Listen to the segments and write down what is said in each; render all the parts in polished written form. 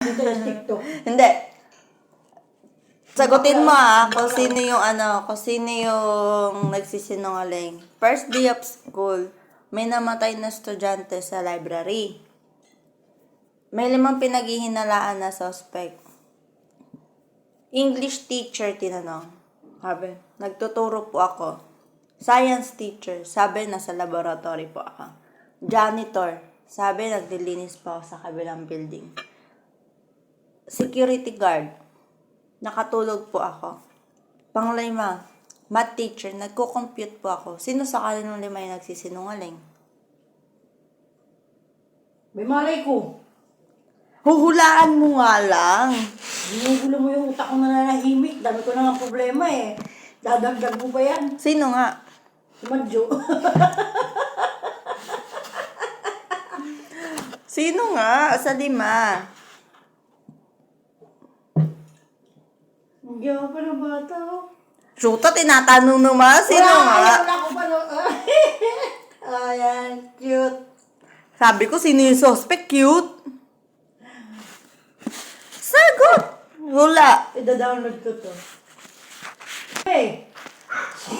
Dito yung TikTok. Hindi. Sagutin mo kung sino yung kung sino yung nagsisinungaling. First day of school, may namatay na estudyante sa library. May 5 pinaghihinalaan na suspect. English teacher, tinanong. Sabi, nagtuturo po ako. Science teacher, sabi, nasa laboratory po ako. Janitor, sabi, naglilinis po ako sa kabilang building. Security guard, nakatulog po ako. Panglima, math teacher, nagko-compute po ako. Sino sa kanilang 5 yung nagsisinungaling? May malay ko. Huhulaan mo nga lang. Ginugulo mo yung utak ko na nanahimik. Dami ko na nga problema eh. Dadagdag mo pa yan. Sino nga? Si Madjo. Sino nga sa 5? Hindi ako pa ng bata. Shoota, tinatanong naman. Sino nga? Wala ko pa no. Ayan, cute. Sabi ko, sino yung suspect? Cute. Sagot! Hula. Ida-download ko to. Hey!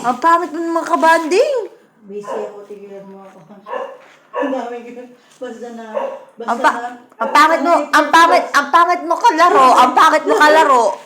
Ang pangit mo naman kabanding. Busy ako, tigilan mo ako. Ang dami ko. Basta na. Ang pangit mo kalaro. Ang pangit mo kalaro.